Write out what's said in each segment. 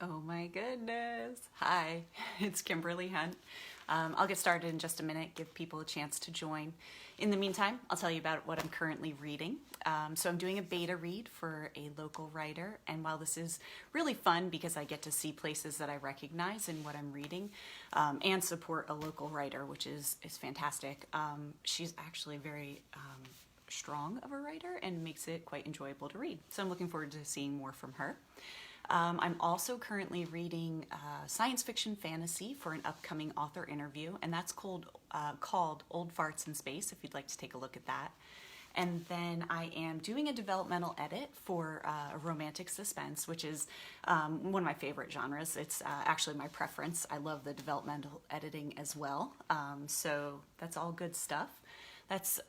Oh my goodness. Hi, it's Kimberly Hunt. I'll get started in just a minute, give people a chance to join. In the meantime, I'll tell you about what I'm currently reading. So I'm doing a beta read for a local writer, and while this is really fun because I get to see places that I recognize in what I'm reading and support a local writer, which is fantastic. She's actually very strong of a writer and makes it quite enjoyable to read. So I'm looking forward to seeing more from her. I'm also currently reading science fiction fantasy for an upcoming author interview, and that's called Old Farts in Space, if you'd like to take a look at that. And then I am doing a developmental edit for romantic suspense, which is one of my favorite genres. It's actually my preference. I love the developmental editing as well. So that's all good stuff. That's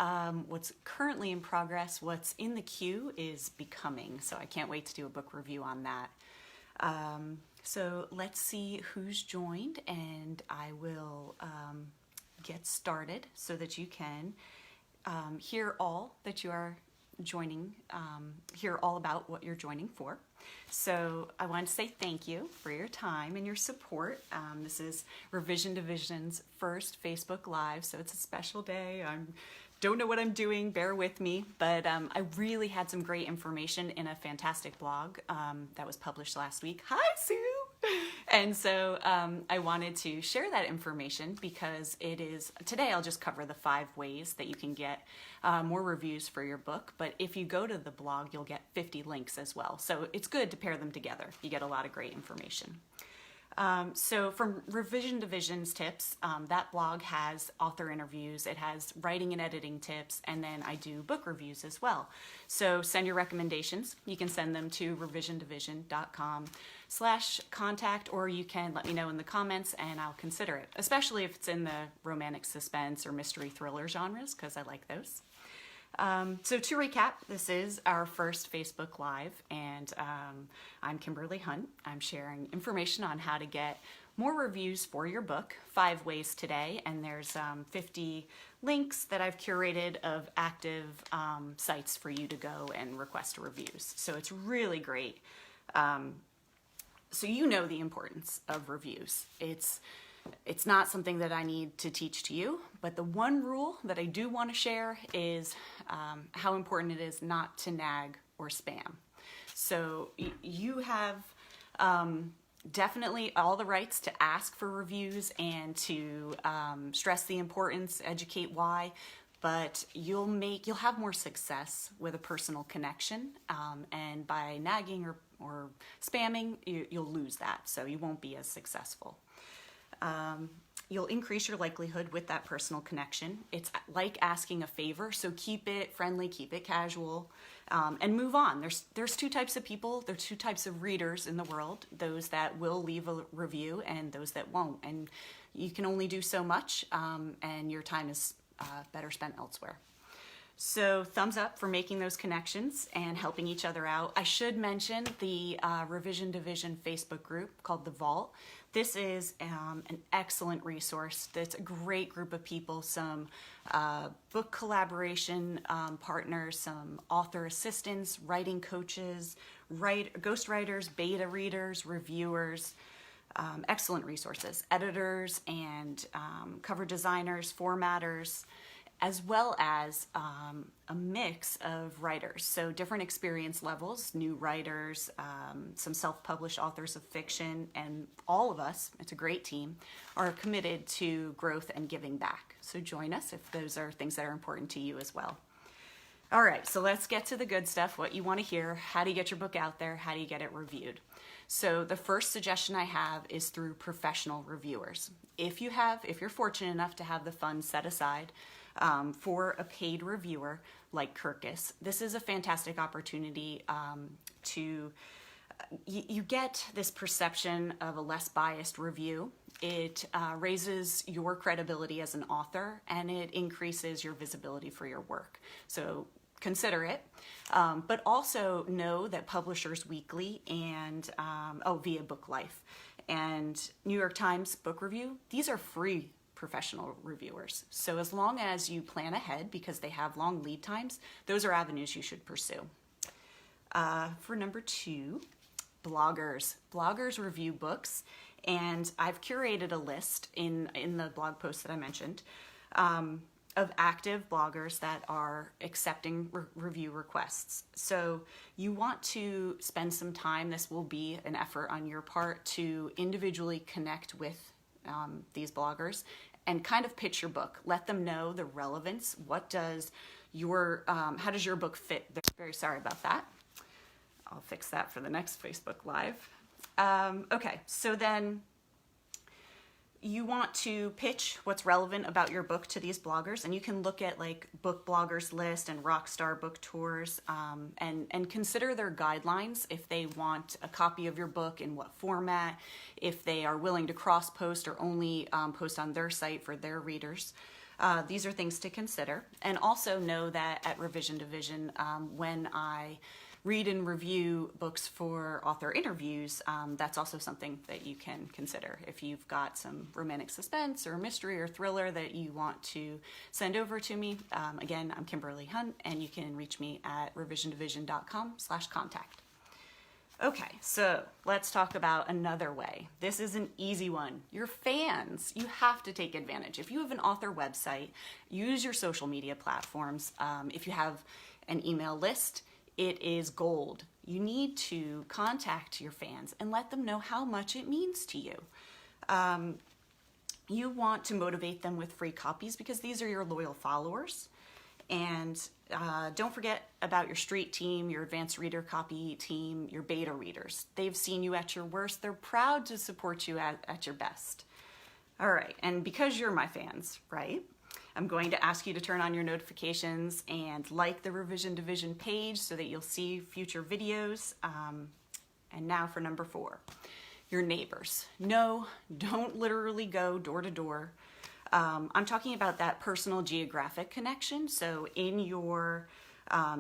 what's currently in progress. What's in the queue is Becoming, so I can't wait to do a book review on that. So let's see who's joined, and I will get started so that you can hear all that you are joining, hear all about what you're joining for. So I want to say thank you for your time and your support. This is Revision Division's first Facebook Live, so it's a special day. Don't know what I'm doing, bear with me, but I really had some great information in a fantastic blog that was published last week. Hi, Sue! And so I wanted to share that information because today I'll just cover the 5 ways that you can get more reviews for your book, but if you go to the blog, you'll get 50 links as well. So it's good to pair them together. You get a lot of great information. So from Revision Division's tips, that blog has author interviews, it has writing and editing tips, and then I do book reviews as well. So send your recommendations. You can send them to revisiondivision.com/contact, or you can let me know in the comments and I'll consider it, especially if it's in the romantic suspense or mystery thriller genres, because I like those. So to recap, this is our first Facebook Live, and I'm Kimberly Hunt. I'm sharing information on how to get more reviews for your book, 5 ways today, and there's 50 links that I've curated of active sites for you to go and request reviews. So it's really great. So you know the importance of reviews. It's not something that I need to teach to you, but the one rule that I do want to share is how important it is not to nag or spam. So you have definitely all the rights to ask for reviews and to stress the importance, educate why, but you'll have more success with a personal connection, and by nagging or spamming, you'll lose that, so you won't be as successful. You'll increase your likelihood with that personal connection. It's like asking a favor, so keep it friendly, keep it casual, and move on. There's 2 types of people, there's 2 types of readers in the world, those that will leave a review and those that won't. And you can only do so much, and your time is better spent elsewhere. So thumbs up for making those connections and helping each other out. I should mention the Revision Division Facebook group called The Vault. This is an excellent resource. It's a great group of people, some book collaboration partners, some author assistants, writing coaches, ghostwriters, beta readers, reviewers, excellent resources, editors and cover designers, formatters, as well as a mix of writers. So different experience levels, new writers, some self-published authors of fiction, and all of us, it's a great team, are committed to growth and giving back. So join us if those are things that are important to you as well. All right, so let's get to the good stuff, what you want to hear, how do you get your book out there, how do you get it reviewed. So the first suggestion I have is through professional reviewers. If you're fortunate enough to have the funds set aside for a paid reviewer like Kirkus, this is a fantastic opportunity you get this perception of a less biased review. It raises your credibility as an author, and it increases your visibility for your work. So consider it, but also know that Publishers Weekly and via Book Life and New York Times Book Review, these are free professional reviewers. So as long as you plan ahead, because they have long lead times, those are avenues you should pursue. For number 2, bloggers. Bloggers review books, and I've curated a list in the blog post that I mentioned of active bloggers that are accepting review requests. So you want to spend some time, this will be an effort on your part, to individually connect with these bloggers and kind of pitch your book. Let them know the relevance. What does your, how does your book fit? Very sorry about that. I'll fix that for the next Facebook Live. Okay, so then you want to pitch what's relevant about your book to these bloggers, and you can look at like Book Bloggers List and Rockstar Book Tours, and consider their guidelines if they want a copy of your book, in what format, if they are willing to cross-post or only post on their site for their readers. These are things to consider. And also know that at Revision Division, when I read and review books for author interviews, that's also something that you can consider. If you've got some romantic suspense or mystery or thriller that you want to send over to me, again, I'm Kimberly Hunt, and you can reach me at revisiondivision.com/contact. Okay, so let's talk about another way. This is an easy one. Your fans, you have to take advantage. If you have an author website, use your social media platforms. If you have an email list, it is gold. You need to contact your fans and let them know how much it means to you. You want to motivate them with free copies because these are your loyal followers. And don't forget about your street team, your advanced reader copy team, your beta readers. They've seen you at your worst. They're proud to support you at your best. All right, and because you're my fans, right? I'm going to ask you to turn on your notifications and like the Revision Division page so that you'll see future videos. And now for number 4, your neighbors. No, don't literally go door to door. I'm talking about that personal geographic connection. So in your,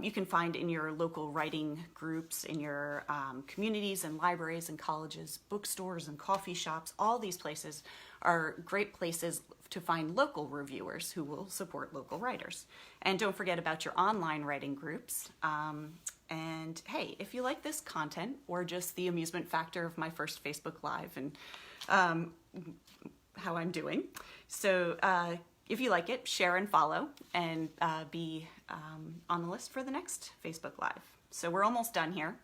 you can find in your local writing groups, in your communities and libraries and colleges, bookstores and coffee shops, all these places are great places to find local reviewers who will support local writers. And don't forget about your online writing groups. And hey, if you like this content or just the amusement factor of my first Facebook Live and how I'm doing, so if you like it, share and follow, and be on the list for the next Facebook Live. So we're almost done here.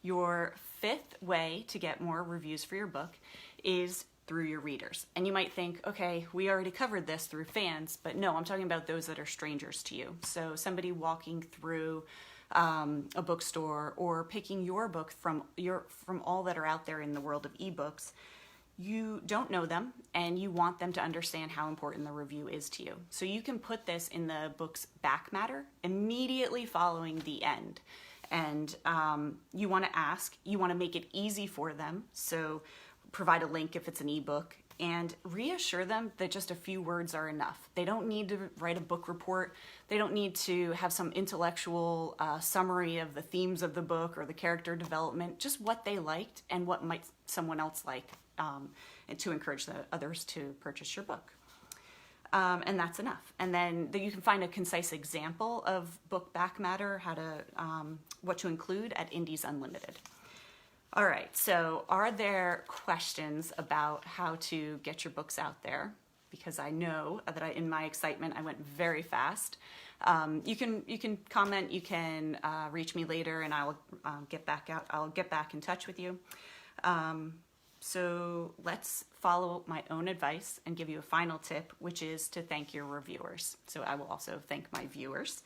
Your 5th way to get more reviews for your book is through your readers. And you might think, okay, we already covered this through fans, but no, I'm talking about those that are strangers to you. So somebody walking through a bookstore or picking your book from all that are out there in the world of ebooks. You don't know them, and you want them to understand how important the review is to you. So you can put this in the book's back matter immediately following the end. And you want to make it easy for them. So provide a link if it's an ebook, and reassure them that just a few words are enough. They don't need to write a book report. They don't need to have some intellectual summary of the themes of the book or the character development, just what they liked and what might someone else like, and to encourage the others to purchase your book. And that's enough. And then you can find a concise example of book back matter, what to include at Indies Unlimited. All right, so are there questions about how to get your books out there? Because I know that in my excitement, I went very fast. You can comment, you can reach me later, and I'll get back in touch with you. So let's follow my own advice and give you a final tip, which is to thank your reviewers. So I will also thank my viewers.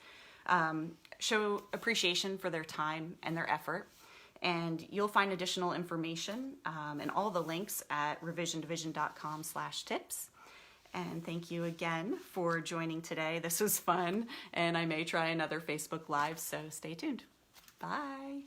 Show appreciation for their time and their effort. And you'll find additional information and all the links at revisiondivision.com/tips. And thank you again for joining today. This was fun, and I may try another Facebook Live, so stay tuned. Bye.